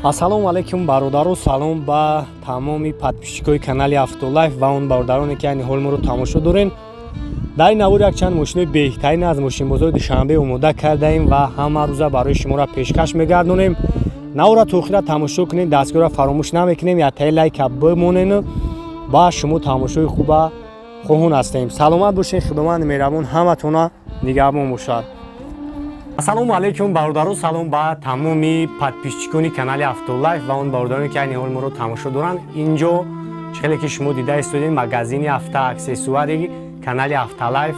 Ассалому алайкум бародару, салом ба тамоми подписчикои канали Автолайф ва он бародароне ки айни ҳол моро тамошо дорен. Дар ин навор якчанд мошинои беҳтарин аз мошинбозори Душанбе омода кардаем ва ҳама рӯза барои шуморо пешкаш мегардонем. Навора то охира тамошо кунед, дастгоҳро фаромӯш намекунем, яктаи лайка бимонен. Ба шумо тамошои хуба хоҳон ҳастем. Саломат бошед, худованд меҳрабон ҳаматона нигаҳбон бошад. Ассалому алайкум бародару, салом ба тамоми подписчикони канали Автолайф ва он бародароне ки айни ҳол моро тамошо доранд. Инҷо хеле ки шумо дида истодед магазини авто аксессуари канали Автолайф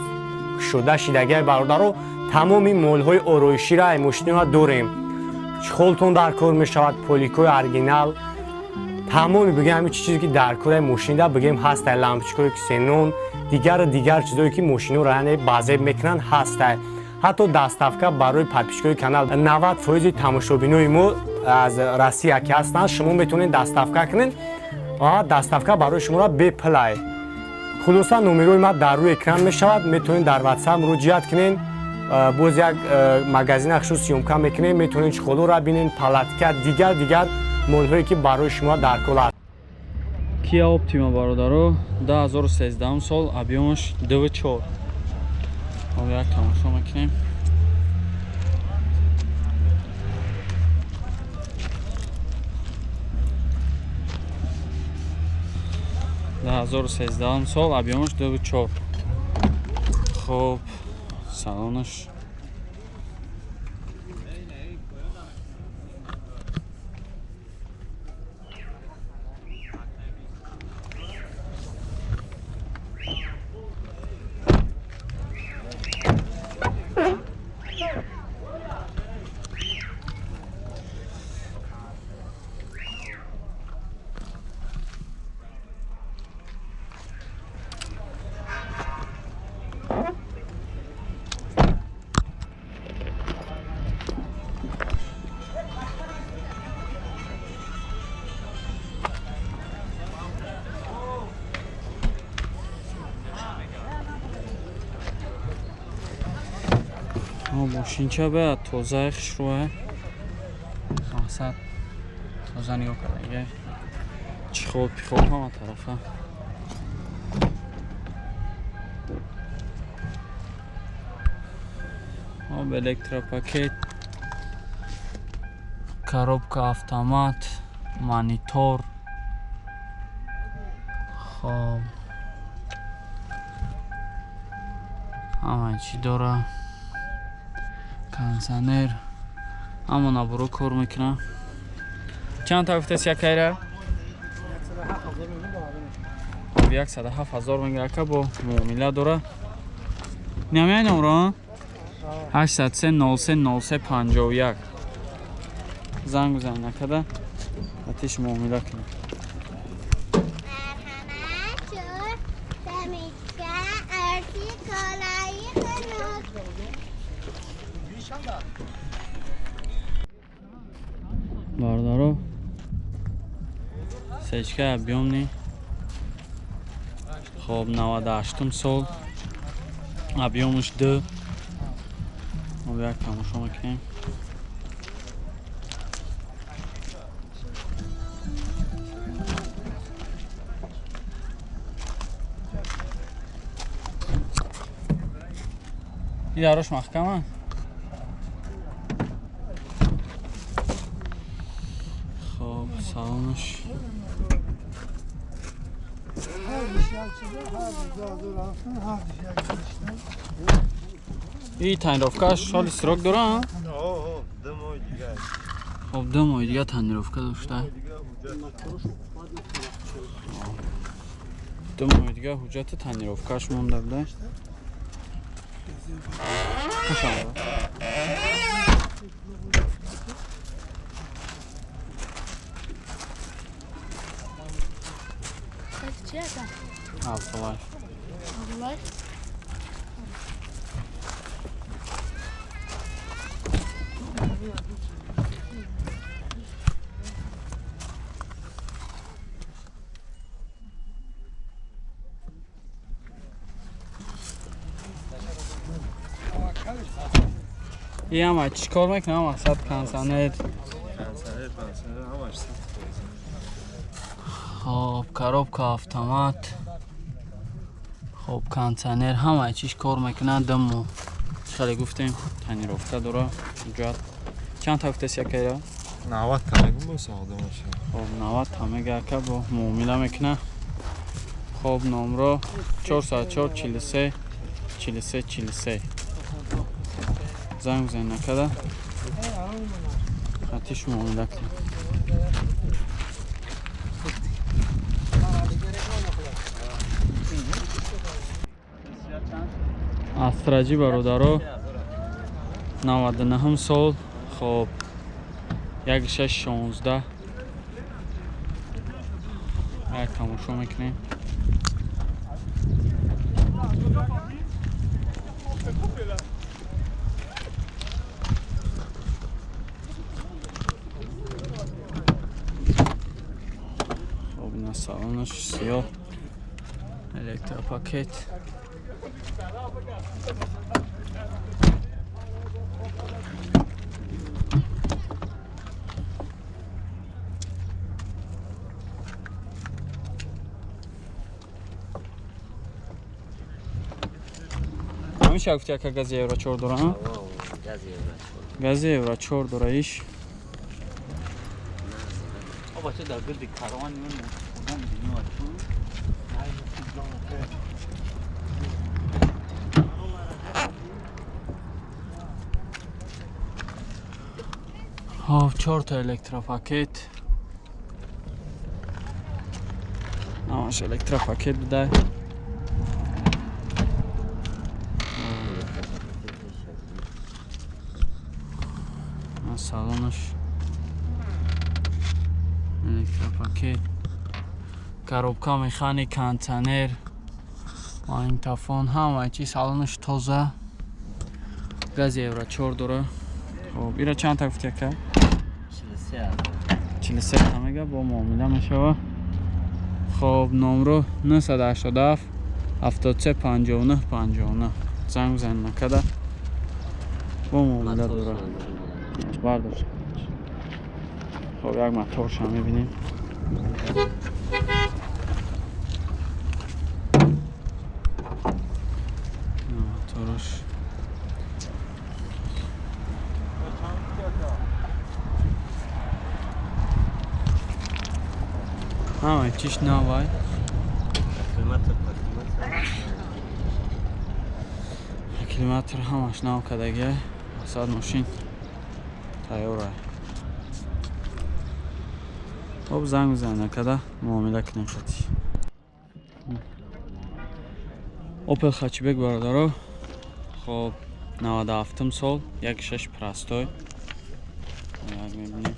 кушода шидагиҳай бародару, тамоми молҳои ороиширо ай мошинро дорем. Чхолтон дар кор мешавад, поликои оригинал, тамоми бигем ҳамин чизе ки дар кори мошинда бигем ҳастай, лампочкаи ксенон, дигар чизое ки мошинро яъне базеб мекунанд ҳастай. ҳатто доставка барои подписчикои канал 90% тамошобинои мо аз Россия ки ҳастанд, шумо метавонед доставка кунед ва доставка барои шуморо беплай. хулоса номерои ма дар рӯи экран мешавад, метавонед дар WhatsApp муроҷиат кунед. боз як магазин ахшо сёмка мекунем, метавонед чхолоро бинед, палатка, дигар молҳое ки барои шумо дар кор аст. Kia Optima бародаро 2013 сол, объемаш 2.4. Ҳол як тамошо мекунем. Да 2013 сол, объемаш 2.4. Хуб, салонаш мошинча бе тоза хушрӯе. Мақсад тоза нигоҳ кардаги чихоб пихоб ҳама тарафа. об электропакет, коробка автомат, монитор. хоб ҳама чӣ дора. Кондиционер ҳама наборо кор мекунам. Чанд та гуфтаст якайра? 107,000 мегира ка бо муомила дора. Намяй номро 830300351. занг бизан накада атиш муомила кунем. бародаро сечка объемни. хоб 98 сол, объемаш 2. об як тамошо мекунем. ин дарош маҳкама. салонаш ин танировкаш ҳоли сирок дора? хоб 2 моҳи дига танировка дошта. 2 моҳи дига ҳуҷҷати танировкаш монда буда. хушамода. Автолайф. ин ҳама чӣ кор мекунам? Мақсад кондиционер خب коробка автомат. خب کانتینر همه چیش کار میکنه. دم خیلی گفتیم تنیرفته داره. جات چند تا گفته سیاکیرا؟ 90 تمگون با ساخته باشه. خب 90 تمگه که با معامله میکنه. خب نمره 404 43 43 43. زنگ بزنید نکده خطیش معامله کنیم. استراجی برادرو 99 سال. خب 1616 یک تماشا میکنیم. خب این سالانش سیاه الکترا پاکت. همیشه گفتی که گازی اورا 4 داره ها؟ گازی اورا 4 داره ایش. آبا چه در گردی کاروان میمونه خودم میدونم خب 4 تا الکترا پاکت. نامش الکترا پاکت بده. سالانش الکترا پاکت. коробка механик کانتینر ماگنیتوفون همه چی سالانش تازه. گاز اورا 4 داره. خب اینا چند تا گفتی که 43 تمگه با معامله میشه. خب نمره 987 73 59 59. زنگ بزنید نکده با معامله داره. برداشت. خب یک موتورش هم میبینیم. موتورش همه چیش نوای. کیلومتر همش نو کدگه. صد ماشین تایوره. خب زنگ بزنید نکده معامله کنیم خطی. اوپل خچبک برادرو. خب 97 سال 1.6 پرستوی. یک میبینیم.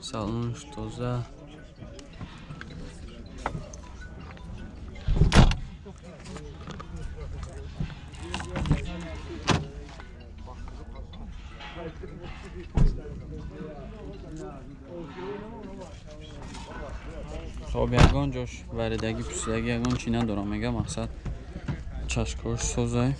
سالونش تازه. خب یگان جاش وردگی پوسیدگی یگان چی ندارم میگه مقصد چشکاش سازه.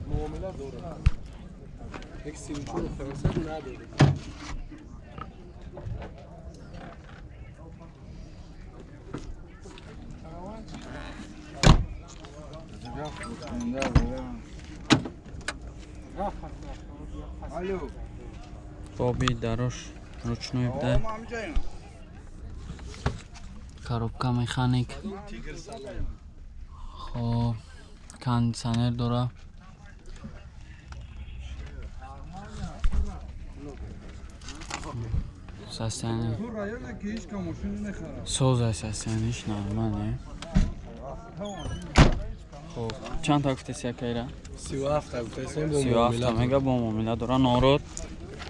معامله داره. یک سیمچون فرانسه نداره. بابی دراش ручной بده. коробка механик. خب کاندیشنر داره. ساسیانی سوز ساسیانیش نرماله. خب چند تا گفته سیاکیرا؟ 37 تا گفته 37 تا میگه با معامله داره. نورد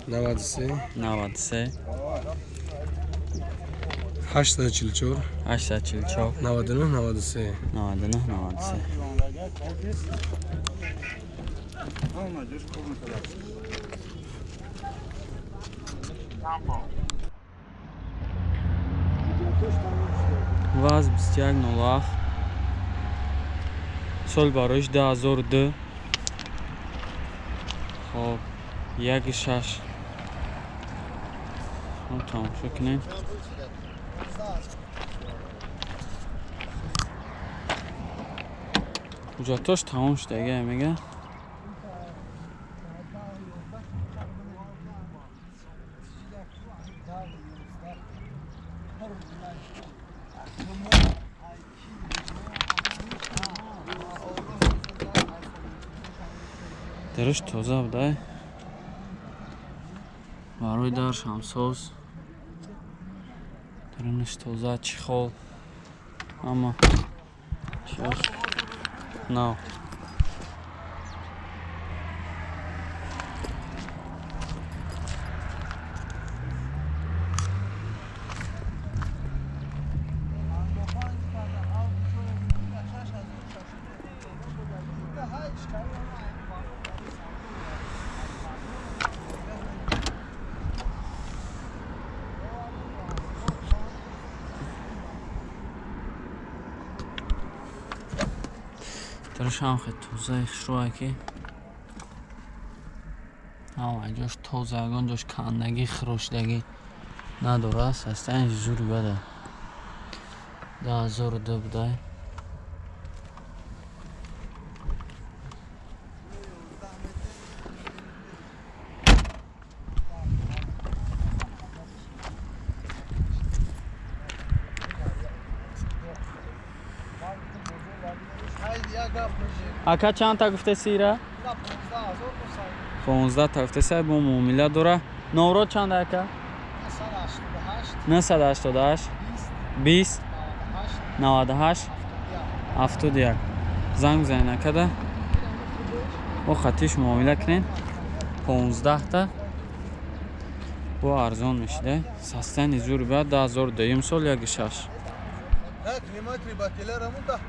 93 93. 844 844 99 93 99 93. Vaz 21 Sol barosh 2002 خب 1.6 تماشا کنیم حجتاش تمام شده دیگه میگه درش تازه بوده برای درش همساز درنش تازه چیخال اما چیش نه درش هم خیلی توزه شروعه که اینجاش توزهگان جاش کندگی خروشدگی نداره است هستن زوری بده 2002 بوده اکا چند تا گفته سیره؟ 15 تا گفته سیره با معامله داره نورو چند اکا؟ 988 20 98 71 زنگ بزنین اکا ده با خطیش معامله کنین 15 تا با ارزان میشه سستن زور بیاد 2002 سال 1.6 نه کلیماتری باتیلر همون تحت